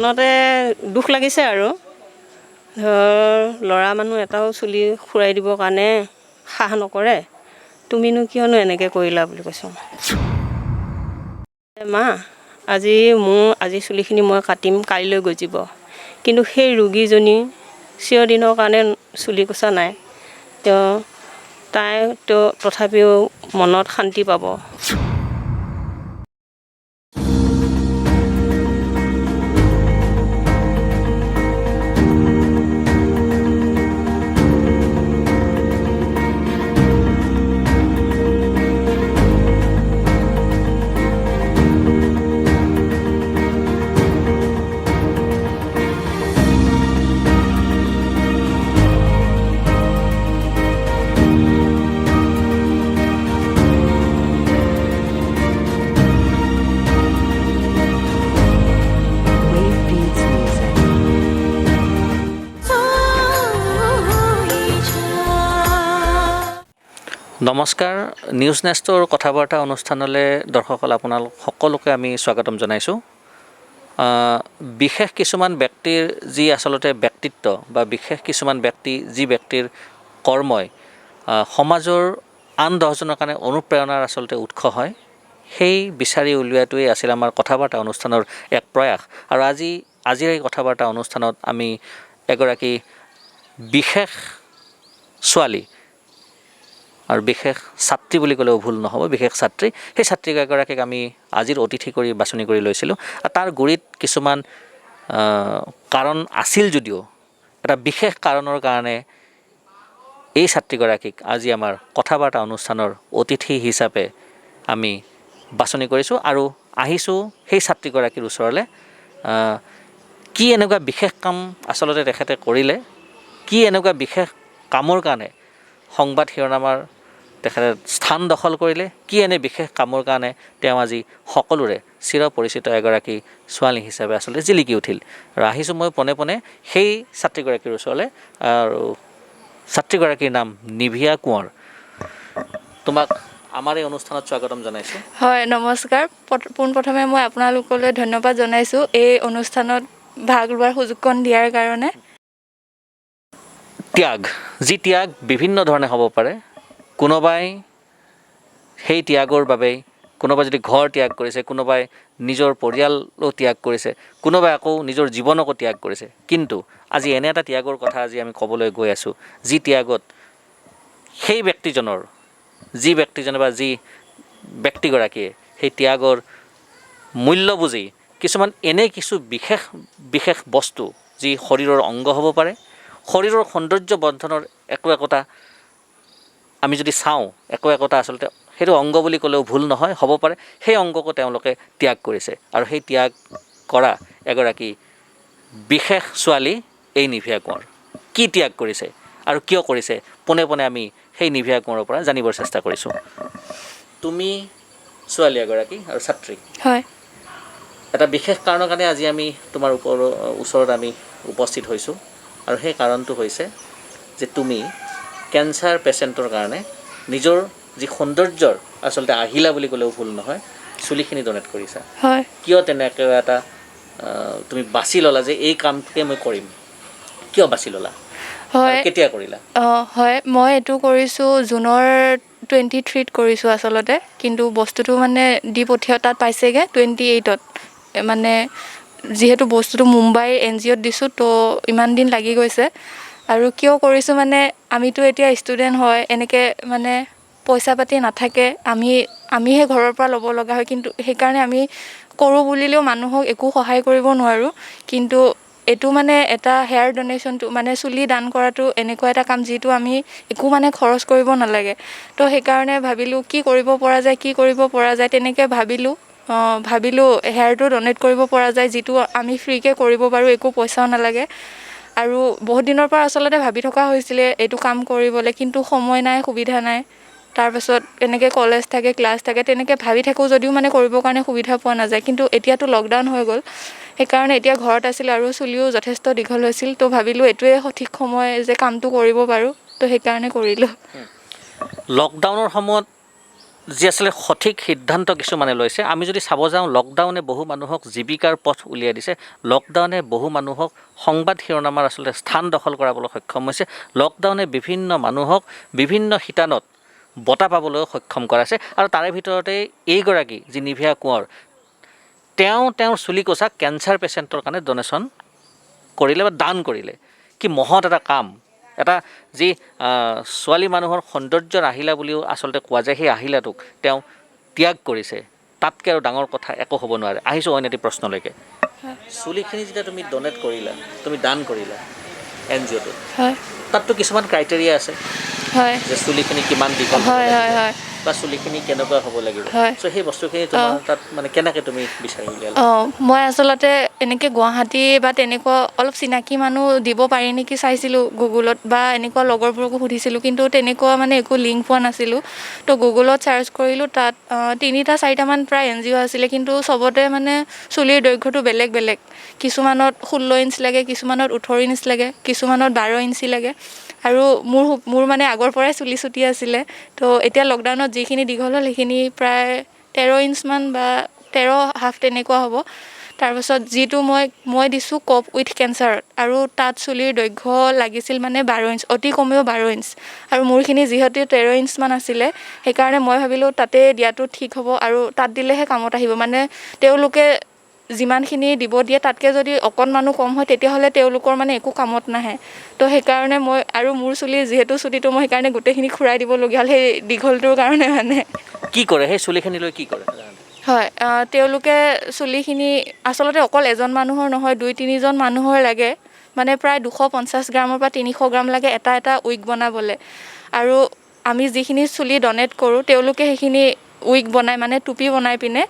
মনতে দুখ লাগিছে আৰু ধৰ ল'ৰা মানুহ এটাও চুলি খুৰাই দিবৰ কাৰণে সাহ নকৰে, তুমিনো কিয়নো এনেকৈ কৰিলা বুলি কৈছোঁ। মা, আজি চুলিখিনি মই কাটিম, কাইলৈ গজিব, কিন্তু সেই ৰোগীজনী চিৰদিনৰ কাৰণে চুলি কোচা নাই, তাই তথাপিও মনত শান্তি পাব। নমস্কাৰ, নিউজ নেষ্টৰ কথা বাৰ্তা অনুষ্ঠানলৈ দৰ্শকসকল আপোনালোক সকলোকে আমি স্বাগতম জনাইছোঁ। বিশেষ কিছুমান ব্যক্তিৰ যি আচলতে ব্যক্তিত্ব বা বিশেষ কিছুমান যি ব্যক্তিৰ কৰ্মই সমাজৰ আন 10জনৰ কাৰণে অনুপ্ৰেৰণাৰ আচলতে উৎস হয়, সেই বিচাৰি উলিওৱাটোৱেই আছিল আমাৰ কথা বাৰ্তা অনুষ্ঠানৰ এক প্ৰয়াস। আৰু আজিৰ এই কথা বাৰ্তা অনুষ্ঠানত আমি এগৰাকী বিশেষ ছোৱালী আৰু বিশেষ ছাত্ৰী বুলি ক'লেও ভুল নহ'ব, বিশেষ ছাত্ৰী, সেই ছাত্ৰীগৰাকীক আমি আজিৰ অতিথি কৰি বাছনি কৰি লৈছিলোঁ। আৰু তাৰ গুৰিত কিছুমান কাৰণ আছিল যদিও এটা বিশেষ কাৰণৰ কাৰণে এই ছাত্ৰীগৰাকীক আজি আমাৰ কথা বাৰ্তা অনুষ্ঠানৰ অতিথি হিচাপে আমি বাছনি কৰিছোঁ আৰু আহিছোঁ সেই ছাত্ৰীগৰাকীৰ ওচৰলৈ। কি এনেকুৱা বিশেষ কাম আচলতে তেখেতে কৰিলে, কি এনেকুৱা বিশেষ কামৰ কাৰণে সংবাদ শিৰোনামাৰ তেখেতে স্থান দখল কৰিলে, কি এনে বিশেষ কামৰ কাৰণে তেওঁ আজি সকলোৰে চিৰপৰিচিত এগৰাকী ছোৱালী হিচাপে আচলতে জিলিকি উঠিল। আৰু আহিছোঁ মই পোনে পোনে সেই ছাত্ৰীগৰাকীৰ ওচৰলৈ, আৰু ছাত্ৰীগৰাকীৰ নাম নিভিয়া কোঁৱৰ। তোমাক আমাৰ এই অনুষ্ঠানত স্বাগতম জনাইছোঁ। হয়, নমস্কাৰ। পোনপ্ৰথমে মই আপোনালোকলৈ ধন্যবাদ জনাইছোঁ এই অনুষ্ঠানত ভাগ লোৱাৰ সুযোগকণ দিয়াৰ কাৰণে। যি ত্যাগ বিভিন্ন ধৰণে হ'ব পাৰে। কোনোবাই সেই ত্যাগৰ বাবেই কোনোবাই যদি ঘৰ ত্যাগ কৰিছে, কোনোবাই নিজৰ পৰিয়ালো ত্যাগ কৰিছে, কোনোবাই আকৌ নিজৰ জীৱনকো ত্যাগ কৰিছে। কিন্তু আজি এনে এটা ত্যাগৰ কথা আজি আমি ক'বলৈ গৈ আছোঁ, যি ত্যাগত সেই ব্যক্তিজনে বা যি ব্যক্তিগৰাকীয়ে সেই ত্যাগৰ মূল্য বুজি কিছুমান কিছু বিশেষ বস্তু, যি শৰীৰৰ অংগ হ'ব পাৰে, শৰীৰৰ সৌন্দৰ্য বৰ্ধনৰ একোটা আমি যদি চাওঁ, একোটা আচলতে সেইটো অংগ বুলি ক'লেও ভুল নহয়, হ'ব পাৰে, সেই অংগকো তেওঁলোকে ত্যাগ কৰিছে। আৰু সেই ত্যাগ কৰা এগৰাকী বিশেষ ছোৱালী এই নিভিয়া কোঁৱৰ। কি ত্যাগ কৰিছে আৰু কিয় কৰিছে, পোনে পোনে আমি সেই নিভিয়া কোঁৱৰৰ পৰা জানিবৰ চেষ্টা কৰিছোঁ। তুমি ছোৱালী এগৰাকী আৰু ছাত্ৰী। হয়। এটা বিশেষ কাৰণৰ কাৰণে আজি আমি তোমাৰ ওচৰত আমি উপস্থিত হৈছোঁ, আৰু সেই কাৰণটো হৈছে যে তুমি কেঞ্চাৰ পেচেণ্টৰ কাৰণে নিজৰ যি সৌন্দৰ্যৰ আচলতে আহিলা বুলি ক'লেও ভুল নহয়, চুলিখিনি ডনেট কৰিছা। হয়। কিয় তেনেকৈ এটা তুমি বাছি ল'লা যে এই কামটোকে মই কৰিম, কিয় বাছি ল'লা? হয়, কেতিয়া কৰিলা? হয়, মই এইটো কৰিছোঁ জুনৰ 23 কৰিছোঁ আচলতে, কিন্তু বস্তুটো মানে দি পঠিওৱা তাত পাইছেগৈ 28। মানে যিহেতু বস্তুটো মুম্বাই NGOত দিছোঁ, তো ইমান দিন লাগি গৈছে। আৰু কিয় কৰিছোঁ মানে আমিতো এতিয়া ষ্টুডেণ্ট হয়, এনেকৈ মানে পইচা পাতি নাথাকে, আমিহে ঘৰৰ পৰা ল'ব লগা হয়। কিন্তু সেইকাৰণে আমি কৰোঁ বুলিলেও মানুহক একো সহায় কৰিব নোৱাৰোঁ। কিন্তু এইটো মানে এটা হেয়াৰ ডনেশ্যনটো মানে চুলি দান কৰাটো এনেকুৱা এটা কাম যিটো আমি একো মানে খৰচ কৰিব নালাগে। তো সেইকাৰণে ভাবিলোঁ কি কৰিব পৰা যায়, তেনেকৈ ভাবিলোঁ হেয়াৰটো ডনেট কৰিব পৰা যায়, যিটো আমি ফ্ৰীকৈ কৰিব পাৰোঁ, একো পইচাও নালাগে। আৰু বহুত দিনৰ পৰা আচলতে ভাবি থকা হৈছিলে এইটো কাম কৰিবলৈ, কিন্তু সময় নাই, সুবিধা নাই। তাৰপাছত এনেকৈ কলেজ থাকে, ক্লাছ থাকে, তেনেকৈ ভাবি থাকোঁ যদিও মানে কৰিবৰ কাৰণে সুবিধা পোৱা নাযায়। কিন্তু এতিয়াতো লকডাউন হৈ গ'ল, সেইকাৰণে এতিয়া ঘৰত আছিল আৰু চুলিও যথেষ্ট দীঘল হৈছিল। তো ভাবিলোঁ এইটোৱে সঠিক সময় যে কামটো কৰিব পাৰোঁ, তো সেইকাৰণে কৰিলোঁ। লকডাউনৰ সময়ত যি আচলতে সঠিক সিদ্ধান্ত কিছুমানে লৈছে। আমি যদি চাব যাওঁ, লকডাউনে বহু মানুহক জীৱিকাৰ পথ উলিয়াই দিছে। লকডাউনে বহু মানুহক সংবাদ শিৰোনামাৰ আচলতে স্থান দখল কৰাবলৈ সক্ষম হৈছে। লকডাউনে বিভিন্ন মানুহক বিভিন্ন শিতানত বঁটা পাবলৈ সক্ষম কৰাইছে। আৰু তাৰে ভিতৰতে এইগৰাকী যি নিভিয়া কোঁৱৰ, তেওঁৰ চুলিকোছা কেঞ্চাৰ পেচেণ্টৰ কাৰণে ডনেশ্যন কৰিলে বা দান কৰিলে। কি মহৎ এটা কাম! এটা যি ছোৱালী মানুহৰ সৌন্দৰ্যৰ আহিলা বুলিও আচলতে কোৱা যায়, সেই আহিলাটোক তেওঁ ত্যাগ কৰিছে। তাতকৈ আৰু ডাঙৰ কথা একো হ'ব নোৱাৰে। আহিছোঁ অইন এটি প্ৰশ্নলৈকে। চুলিখিনি যেতিয়া তুমি ডনেট কৰিলা, তুমি দান কৰিলা NGOটোত, হয় তাততো কিছুমান ক্ৰাইটেৰিয়া আছে হয় যে চুলিখিনি কিমান দীঘল হ'ব হয় হয় লাগিব হয় বা চুলিখিনি কেনেকুৱা হ'ব লাগিব। হয়। চ' সেই বস্তুখিনি তোমাৰ তাত মানে কেনেকৈ তুমি বিচাৰি উলিয়ালা? মই আচলতে এনেকৈ গুৱাহাটী বা তেনেকুৱা অলপ চিনাকি মানুহ দিব পাৰি নেকি চাইছিলোঁ গুগলত, বা এনেকুৱা লগৰবোৰকো সুধিছিলোঁ, কিন্তু তেনেকুৱা মানে একো লিংক পোৱা নাছিলোঁ। তো গুগলত ছাৰ্চ কৰিলোঁ, তাত 3-4টামান প্ৰায় NGO আছিলে, কিন্তু চবতে মানে চুলিৰ দৈৰ্ঘ্যটো বেলেগ বেলেগ। কিছুমানত 16 ইঞ্চ লাগে, কিছুমানত 18 ইঞ্চ লাগে, কিছুমানত 12 ইঞ্চি লাগে। আৰু মোৰ মানে আগৰ পৰাই চুলি চুটি আছিলে। তো এতিয়া লকডাউনত যিখিনি দীঘল হ'ল সেইখিনি প্ৰায় 13 ইঞ্চমান বা 13.5 তেনেকুৱা হ'ব। তাৰপাছত যিটো মই দিছোঁ কপ উইথ কেঞ্চাৰত, আৰু তাত চুলিৰ দৈৰ্ঘ্য লাগিছিল মানে 12 ইঞ্চ, অতি কমেও 12 ইঞ্চ। আৰু মোৰখিনি যিহেতু 13 ইঞ্চমান আছিলে, সেইকাৰণে মই ভাবিলোঁ তাতে দিয়াটো ঠিক হ'ব, আৰু তাত দিলেহে কামত আহিব। মানে তেওঁলোকে যিমানখিনি দিব দিয়ে তাতকৈ যদি অকণমানো কম হয়, তেতিয়াহ'লে তেওঁলোকৰ মানে একো কামত নাহে। তো সেইকাৰণে আৰু মোৰ চুলি যিহেতু চুটিটো, মই সেইকাৰণে গোটেইখিনি খুৰাই দিবলগীয়া হ'ল সেই দীঘলটোৰ কাৰণে মানে। কি কৰে সেই চুলিখিনি লৈ, কি কৰে? হয়, তেওঁলোকে চুলিখিনি আচলতে অকল এজন মানুহৰ নহয়, 2-3জন মানুহৰ লাগে। মানে প্ৰায় 250 গ্ৰামৰ পৰা 300 গ্ৰাম লাগে এটা উইগ বনাবলৈ। আৰু আমি যিখিনি চুলি ডনেট কৰোঁ, তেওঁলোকে সেইখিনি উইগ বনাই, মানে টুপি বনাই পিনে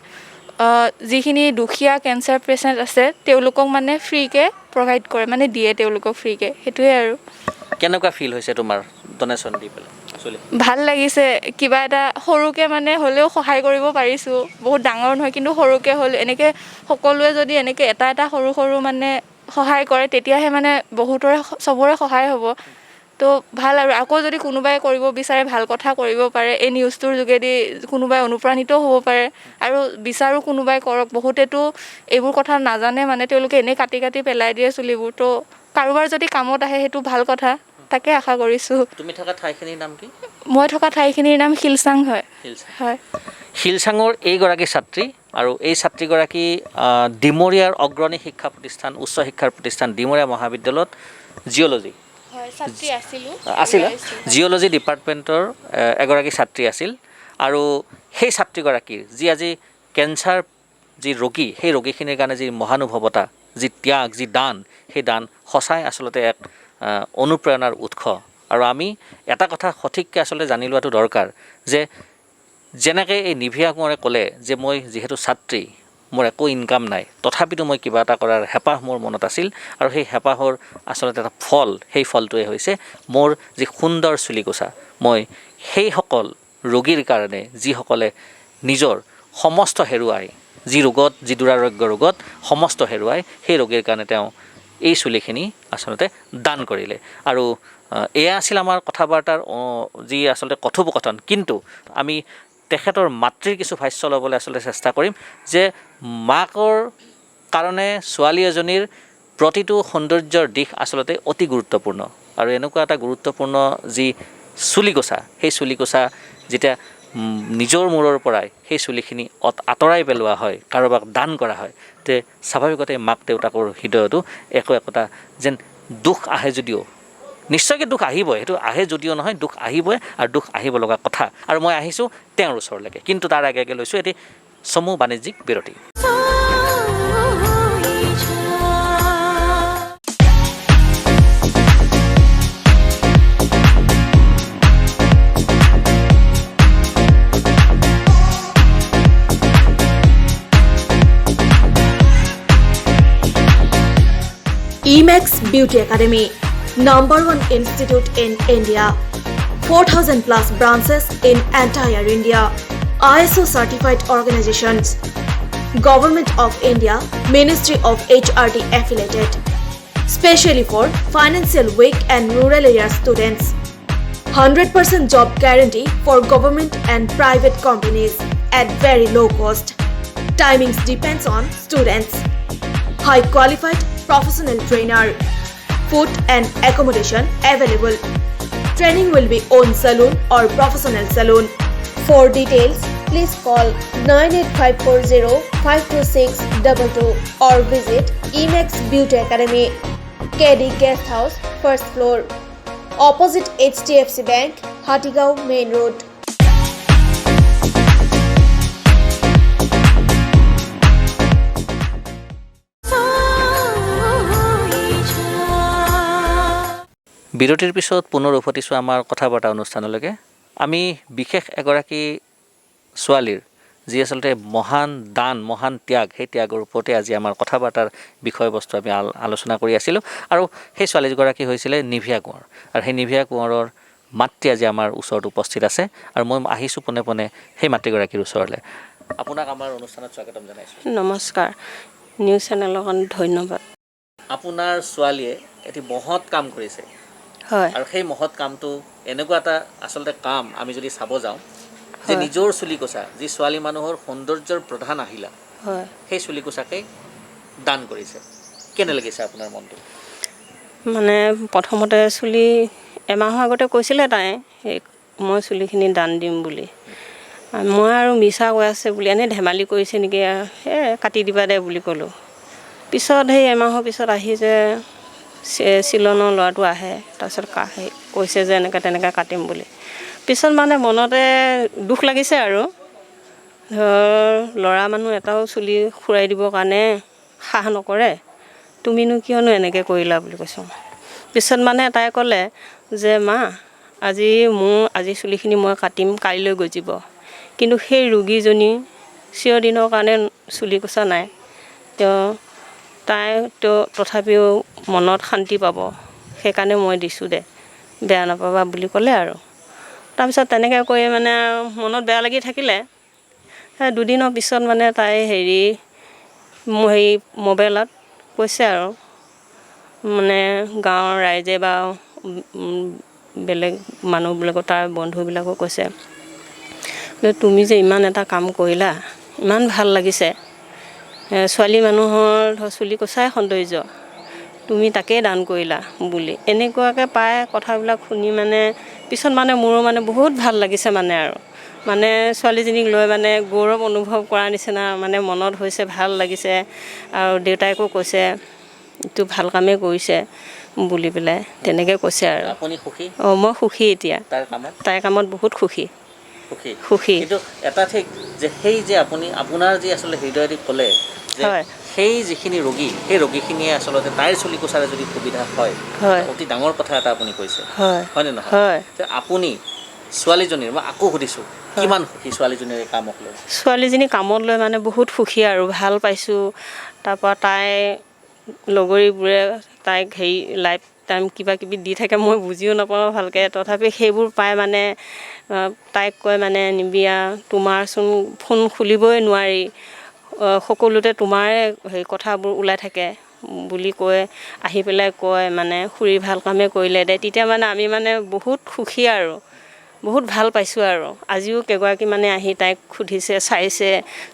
যিখিনি দুখীয়া কেঞ্চাৰ পেচেণ্ট আছে তেওঁলোকক মানে ফ্ৰীকৈ প্ৰভাইড কৰে, মানে দিয়ে তেওঁলোকক ফ্ৰীকৈ। সেইটোৱে আৰু। কেনেকুৱা ফিল হৈছে তোমাৰ ডনেশ্যন দি পেলাই চুলি? ভাল লাগিছে, কিবা এটা সৰুকৈ মানে হ'লেও সহায় কৰিব পাৰিছোঁ। বহুত ডাঙৰ নহয়, কিন্তু সৰুকৈ হ'ল। এনেকৈ সকলোৱে যদি এনেকৈ এটা সৰু সৰু মানে সহায় কৰে, তেতিয়াহে মানে চবৰে সহায় হ'ব। তো ভাল। আৰু আকৌ যদি কোনোবাই কৰিব বিচাৰে, ভাল কথা কৰিব পাৰে। এই নিউজটোৰ যোগেদি কোনোবাই অনুপ্ৰাণিতও হ'ব পাৰে, আৰু বিচাৰো কোনোবাই কৰক। বহুতেতো এইবোৰ কথা নাজানে, মানে তেওঁলোকে এনেই কাটি কাটি পেলাই দিয়ে চুলিবোৰ। তো কাৰোবাৰ যদি কামত আহে সেইটো ভাল কথা, তাকে আশা কৰিছোঁ। তুমি থকা ঠাইখিনিৰ নাম কি? মই থকা ঠাইখিনিৰ নাম শিলচাং হয়। হয়। শিলচাঙৰ এইগৰাকী ছাত্ৰী, আৰু এই ছাত্ৰীগৰাকী ডিমৰীয়াৰ অগ্ৰণী শিক্ষা প্ৰতিষ্ঠান, উচ্চ শিক্ষাৰ প্ৰতিষ্ঠান ডিমৰীয়া মহাবিদ্যালয়ত জিঅ'লজি আছিল, জিঅ'লজি ডিপাৰ্টমেণ্টৰ এগৰাকী ছাত্ৰী আছিল। আৰু সেই ছাত্ৰীগৰাকীৰ যি আজি কেঞ্চাৰ যি ৰোগী, সেই ৰোগীখিনিৰ কাৰণে যি মহানুভৱতা, যি ত্যাগ, যি দান, সেই দান সঁচাই আচলতে এক অনুপ্ৰেৰণাৰ উৎস। আৰু আমি এটা কথা সঠিককৈ আচলতে জানি লোৱাটো দৰকাৰ, যে যেনেকৈ এই নিভিয়া কোঁৱৰে ক'লে যে মই যিহেতু ছাত্ৰী, মোৰ একো ইনকাম নাই, তথাপিতো মই কিবা এটা কৰাৰ হেঁপাহ মোৰ মনত আছিল। আৰু সেই হেঁপাহৰ আচলতে এটা ফল, সেই ফলটোৱে হৈছে মোৰ যি সুন্দৰ চুলিকোছা। মই সেইসকল ৰোগীৰ কাৰণে, যিসকলে নিজৰ সমস্ত হেৰুৱাই, যি ৰোগত, যি দুৰাৰোগ্য ৰোগত সমস্ত হেৰুৱাই, সেই ৰোগীৰ কাৰণে তেওঁ এই চুলিখিনি আচলতে দান কৰিলে। আৰু এয়া আছিল আমাৰ কথা বাৰ্তাৰ যি আচলতে কথোপকথন। কিন্তু আমি তেখেতৰ মাতৃৰ কিছু ভাষ্য ল'বলৈ আচলতে চেষ্টা কৰিম, যে মাকৰ কাৰণে ছোৱালী এজনীৰ প্ৰতিটো সৌন্দৰ্যৰ দিশ আচলতে অতি গুৰুত্বপূৰ্ণ। আৰু এনেকুৱা এটা গুৰুত্বপূৰ্ণ যি চুলিকোছা, সেই চুলিকোছা যেতিয়া নিজৰ মূৰৰ পৰাই সেই চুলিখিনি আঁতৰাই পেলোৱা হয়, কাৰোবাক দান কৰা হয়, তে স্বাভাৱিকতে মাক দেউতাকৰ হৃদয়তো একোটা যেন দুখ আহে, যদিও নিশ্চয়কৈ দুখ আহিবই, সেইটো আহে যদিও নহয়, দুখ আহিবই, আৰু দুখ আহিব লগা কথা। আৰু মই আহিছোঁ তেওঁৰ ওচৰলৈকে, কিন্তু তাৰ আগে আগে লৈছোঁ এটি চমু বাণিজ্যিক বিৰতি। Emax Beauty Academy, #1 institute in India, 4,000 plus branches in entire India, ISO certified organizations, Government of India, Ministry of HRD affiliated, specially for financial weak and rural area students. 100% job guarantee for government and private companies at very low cost. Timings depends on students. High qualified professional trainer. Food and accommodation available. Training will be on saloon or professional saloon. For details, please call 98540-52622 or visit Emax Beauty Academy, KD Guest House, first floor, opposite HDFC Bank, Hatigao Main Road. বিৰতিৰ পিছত পুনৰ উভতিছোঁ আমাৰ কথা বতৰা অনুষ্ঠানলৈকে। আমি বিশেষ এগৰাকী ছোৱালীৰ যি আচলতে মহান দান, মহান ত্যাগ, সেই ত্যাগৰ ওপৰতে আজি আমাৰ কথা বতৰাৰ বিষয়বস্তু আমি আলোচনা কৰি আছিলোঁ। আৰু সেই ছোৱালীগৰাকী হৈছিলে নিভিয়া কোঁৱৰ। আৰু সেই নিভিয়া কোঁৱৰৰ মাতৃ আজি আমাৰ ওচৰত উপস্থিত আছে আৰু মই আহিছোঁ পোনে পোনে সেই মাতৃগৰাকীৰ ওচৰলৈ। আপোনাক আমাৰ অনুষ্ঠানত স্বাগতম জনাইছোঁ। নমস্কাৰ, নিউজ চেনেলৰ কাৰণে ধন্যবাদ। আপোনাৰ ছোৱালীয়ে এটি মহৎ কাম কৰিছে হয় আৰু সেই মহৎ কামটো এনেকুৱা এটা আচলতে কাম, আমি যদি চাব যাওঁ যে নিজৰ চুলিকোছা, যি ছোৱালী মানুহৰ সৌন্দৰ্যৰ প্ৰধান আহিলা, হয় সেই চুলিকোছাকেই দান কৰিছে। কেনে লাগিছে আপোনাৰ মনটো? মানে প্ৰথমতে চুলি এমাহৰ আগতে কৈছিলে তাই সেই মই চুলিখিনি দান দিম বুলি। মই আৰু মিছা কৈ আছে বুলি এনেই ধেমালি কৰিছে নেকি, কাটি দিবা দে বুলি ক'লোঁ। পিছত সেই এমাহৰ পিছত আহি যে চিলনৰ ল'ৰাটো আহে, তাৰপিছত কৈছে যে এনেকৈ তেনেকৈ কাটিম বুলি। পিছত মানে মনতে দুখ লাগিছে আৰু ধৰ ল'ৰা মানুহ এটাও চুলি খুৰাই দিবৰ কাৰণে সাহ নকৰে, তুমিনো কিয়নো এনেকৈ কৰিলা বুলি কৈছোঁ। পিছত মানে তাই ক'লে যে মা, আজি চুলিখিনি মই কাটিম, কাইলৈ গজিব, কিন্তু সেই ৰোগীজনী চিৰদিনৰ কাৰণে চুলি কোচা নাই, তাই তথাপিও মনত শান্তি পাব, সেইকাৰণে মই দিছোঁ দে, বেয়া নাপাবা বুলি ক'লে আৰু। তাৰপিছত তেনেকৈ কৰি মানে মনত বেয়া লাগি থাকিলে। দুদিনৰ পিছত মানে তাই মোবাইলত কৈছে আৰু মানে গাঁৱৰ ৰাইজে বা বেলেগ মানুহবিলাকো, তাৰ বন্ধুবিলাকো কৈছে যে তুমি যে ইমান এটা কাম কৰিলা, ইমান ভাল লাগিছে, ছোৱালী মানুহৰ চুলি কোচাই সৌন্দৰ্য, তুমি তাকেই দান কৰিলা বুলি এনেকুৱাকৈ পাই কথাবিলাক শুনি মানে পিছত মানে মোৰো মানে বহুত ভাল লাগিছে মানে আৰু মানে ছোৱালীজনীক লৈ মানে গৌৰৱ অনুভৱ কৰা নিচিনা মানে মনত হৈছে, ভাল লাগিছে। আৰু দেউতাইকো কৈছে এইটো ভাল কামেই কৰিছে বুলি পেলাই তেনেকৈ কৈছে আৰু। আপুনি সুখী? মই সুখী এতিয়া, তাইৰ কামত বহুত সুখী। কিন্তু এটা ঠিক যে সেই যে আপোনাৰ যি আচলতে হৃদয়দি ক'লে যে সেই যিখিনি ৰোগী, সেই ৰোগীখিনিয়ে আচলতে তাইৰ চুলি কোচাৰে যদি সুবিধা হয়, অতি ডাঙৰ কথা এটা আপুনি কৈছে, হয়নে নহয়? আপুনি ছোৱালীজনীৰ, মই আকৌ সুধিছোঁ, কিমান সুখী ছোৱালীজনীৰ এই কামক লৈ? ছোৱালীজনী কামত লৈ মানে বহুত সুখী আৰু ভাল পাইছোঁ। তাৰপৰা তাই লগৰীবোৰে তাইক লাইফ টাইম কিবা কিবি দি থাকে, মই বুজিও নাপাওঁ ভালকৈ, তথাপি সেইবোৰ পাই মানে তাইক কয় মানে নিবিয়া, তোমাৰচোন ফোন খুলিবই নোৱাৰি, সকলোতে তোমাৰে কথাবোৰ ওলাই থাকে বুলি কৈ আহি পেলাই কয় মানে খুৰী ভাল কামেই কৰিলে দে। তেতিয়া মানে আমি মানে বহুত সুখী আৰু বহুত ভাল পাইছোঁ আৰু। আজিও কেইগৰাকী মানে আহি তাইক সুধিছে, চাইছে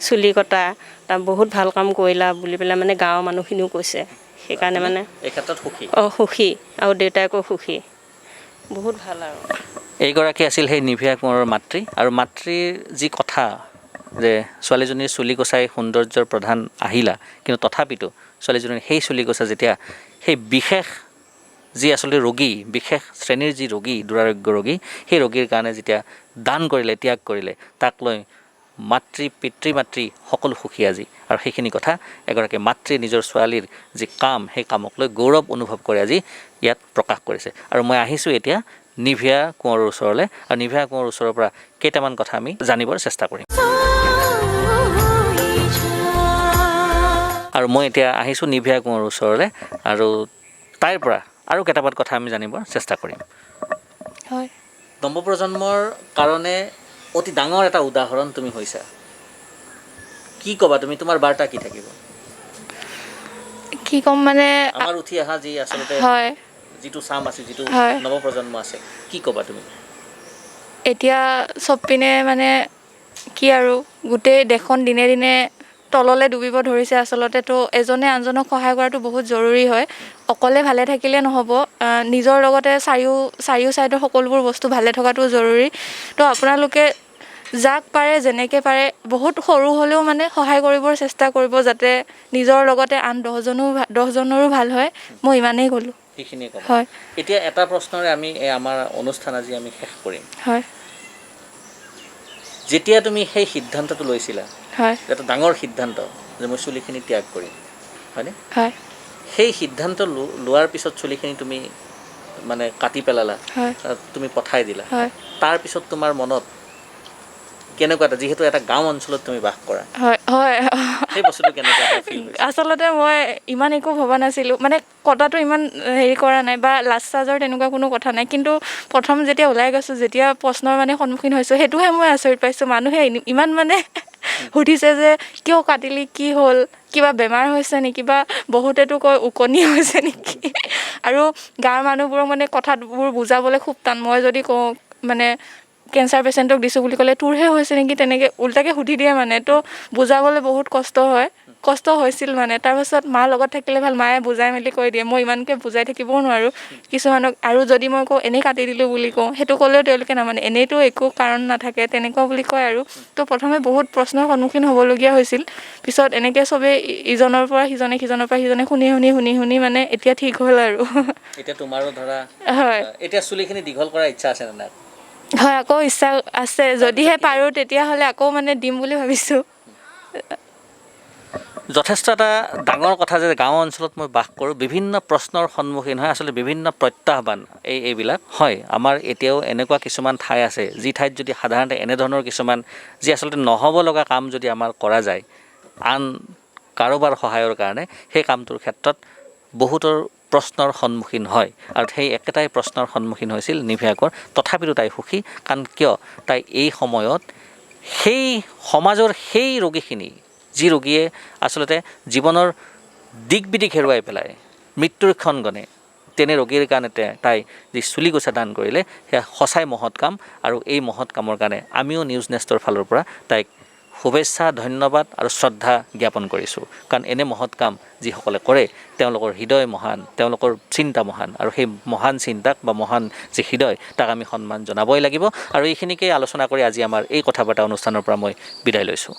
চুলি কটা, তাই বহুত ভাল কাম কৰিলা বুলি পেলাই মানে গাঁৱৰ মানুহখিনিও কৈছে। সেইকাৰণে মানে এই ক্ষেত্ৰত সুখী? সুখী, আৰু দেউতাকো সুখী, বহুত ভাল আৰু। এইগৰাকী আছিল সেই নিভিয়া কোঁৱৰৰ মাতৃ। আৰু মাতৃৰ যি কথা যে ছোৱালীজনীৰ চুলি কোচাই সৌন্দৰ্যৰ প্ৰধান আহিলা, কিন্তু তথাপিতো ছোৱালীজনীৰ সেই চুলি কোচা যেতিয়া সেই বিশেষ যি আচলতে ৰোগী, বিশেষ শ্ৰেণীৰ যি ৰোগী, দুৰাৰোগ্য ৰোগী, সেই ৰোগীৰ কাৰণে যেতিয়া দান কৰিলে, ত্যাগ কৰিলে, তাক লৈ পিতৃ মাতৃ সকলো সুখী আজি। আৰু সেইখিনি কথা এগৰাকী মাতৃয়ে নিজৰ ছোৱালীৰ যি কাম, সেই কামক লৈ গৌৰৱ অনুভৱ কৰি আজি ইয়াত প্ৰকাশ কৰিছে। আৰু মই আহিছোঁ এতিয়া নিভিয়া কোঁৱৰৰ ওচৰলৈ, আৰু নিভিয়া কোঁৱৰৰ ওচৰৰ পৰা কেইটামান কথা আমি জানিবৰ চেষ্টা কৰিম। আৰু মই এতিয়া আহিছোঁ নিভিয়া কোঁৱৰৰ ওচৰলৈ, আৰু তাইৰ পৰা আৰু কেইটামান কথা আমি জানিবৰ চেষ্টা কৰিম। হয়, নৱপ্ৰজন্মৰ কাৰণে অতি ডাঙৰ এটা উদাহৰণ তুমি হৈছা। কি ক'বা তুমি, তোমাৰ বাৰ্তা কি থাকিব? কি ক'ম মানে আমাৰ উঠি অহা যি আচলতে হয় যিটো চাম আছে, যিটো হয় নৱপ্ৰজন্ম আছে, কি ক'বা তুমি? এতিয়া চব পিনে মানে কি আৰু গোটেই দেশখন দিনে দিনে তললৈ ডুবিব ধৰিছে আচলতে। তো এজনে আনজনক সহায় কৰাটো বহুত জৰুৰী হয়। অকলে ভালে থাকিলে নহ'ব, নিজৰ লগতে চাৰিও ছাইডৰ সকলোবোৰ বস্তু ভালে থকাটো জৰুৰী। তো আপোনালোকে যাক পাৰে যেনেকৈ পাৰে বহুত সৰু হ'লেও মানে সহায় কৰিবৰ চেষ্টা কৰিব, যাতে নিজৰ লগতে আন 10জনৰো ভাল হয়। মই ইমানেই ক'লোঁ। সেইখিনিয়ে ক'ম। হয় এতিয়া এটা প্ৰশ্নৰে আমি আমাৰ অনুষ্ঠান আজি আমি শেষ কৰিম। হয় যেতিয়া তুমি সেই সিদ্ধান্তটো লৈছিলা, হয় এটা ডাঙৰ সিদ্ধান্ত যে মই চুলিখিনি ত্যাগ কৰিম, হয়নে? হয় সেই সিদ্ধান্ত লোৱাৰ পিছত চুলিখিনি তুমি মানে কাটি পেলালা, হয় তুমি পঠাই দিলা, হয় তাৰপিছত তোমাৰ মনত কেনেকুৱা এটা, যিহেতু এটা গাঁও অঞ্চলত তুমি বাস কৰা, হয় হয় সেই বস্তুটো কেনেকুৱা এটা ফিল হৈছে? আচলতে মই ইমান একো ভবা নাছিলোঁ, মানে কটাটো ইমান হেৰি কৰা নাই বা লাজ চাজৰ তেনেকুৱা কোনো কথা নাই। কিন্তু প্ৰথম যেতিয়া ওলাই গৈছোঁ, যেতিয়া প্ৰশ্নৰ মানে সন্মুখীন হৈছোঁ, সেইটোহে মই আচৰিত পাইছোঁ। মানুহে ইমান মানে সুধিছে যে কিয় কাটিলি, কি হ'ল, কিবা বেমাৰ হৈছে নেকি, বা বহুতেতো কয় ওকণি হৈছে নেকি। আৰু গাঁৱৰ মানুহবোৰক মানে কথাবোৰ বুজাবলৈ খুব টান। মই যদি কওঁ মানে কেঞ্চাৰ পেচেণ্টক দিছোঁ বুলি ক'লে তোৰহে হৈছে নেকি, তেনেকৈ উল্টাকৈ সুধি দিয়ে মানে। তো বুজাবলৈ বহুত কষ্ট হৈছিল মানে। তাৰপাছত মাৰ লগত থাকিলে ভাল, মায়ে বুজাই মেলি কৈ দিয়ে। মই ইমানকৈ বুজাই থাকিবও নোৱাৰোঁ কিছুমানক। আৰু যদি মই কওঁ এনেই কাটি দিলোঁ বুলি কওঁ, সেইটো ক'লেও তেওঁলোকে নামানে, এনেইতো একো কাৰণ নাথাকে তেনেকুৱা বুলি কয় আৰু। তো প্ৰথমে বহুত প্ৰশ্নৰ সন্মুখীন হ'বলগীয়া হৈছিল। পিছত এনেকৈ চবেই ইজনৰ পৰা সিজনে, সিজনৰ পৰা সিজনে শুনি মানে এতিয়া ঠিক হ'ল আৰু। এতিয়া তোমাৰো ধৰা হয় এতিয়া চুলিখিনি দীঘল কৰাৰ ইচ্ছা আছে নে নাই? হয়, আকৌ ইচ্ছা আছে। যদিহে পাৰোঁ তেতিয়াহ'লে আকৌ মানে দিম বুলি ভাবিছোঁ। যথেষ্ট এটা ডাঙৰ কথা যে গাঁও অঞ্চলত মই বাস কৰোঁ, বিভিন্ন প্ৰশ্নৰ সন্মুখীন হয়, আচলতে বিভিন্ন প্ৰত্যাহ্বান এইবিলাক হয়। আমাৰ এতিয়াও এনেকুৱা কিছুমান ঠাই আছে, যি ঠাইত যদি সাধাৰণতে এনেধৰণৰ কিছুমান যি আচলতে নহ'ব লগা কাম যদি আমাৰ কৰা যায় আন কাৰোবাৰ সহায়ৰ কাৰণে, সেই কামটোৰ ক্ষেত্ৰত বহুতৰ প্ৰশ্নৰ সন্মুখীন হয়। আৰু সেই একেটাই প্ৰশ্নৰ সন্মুখীন হৈছিল নিভিয়াকৰ। তথাপিতো তাই সুখী, কাৰণ কিয় তাই এই সময়ত সেই সমাজৰ সেই ৰোগীখিনি, যি ৰোগীয়ে আচলতে জীৱনৰ দিক বিদিক হেৰুৱাই পেলাই মৃত্যুৰ ক্ষণ গণে, তেনে ৰোগীৰ কাৰণে তাই যি চুলিকোছা দান কৰিলে, সেয়া সঁচাই মহৎ কাম। আৰু এই মহৎ কামৰ কাৰণে আমিও নিউজ নেষ্টৰ ফালৰ পৰা তাইক শুভেচ্ছা, ধন্যবাদ আৰু শ্ৰদ্ধা জ্ঞাপন কৰিছোঁ। কাৰণ এনে মহৎ কাম যিসকলে কৰে, তেওঁলোকৰ হৃদয় মহান, তেওঁলোকৰ চিন্তা মহান, আৰু সেই মহান চিন্তাক বা মহান যি হৃদয়, তাক আমি সন্মান জনাবই লাগিব। আৰু এইখিনিকেই আলোচনা কৰি আজি আমাৰ এই কথা বাৰ্তা অনুষ্ঠানৰ পৰা মই বিদায় লৈছোঁ।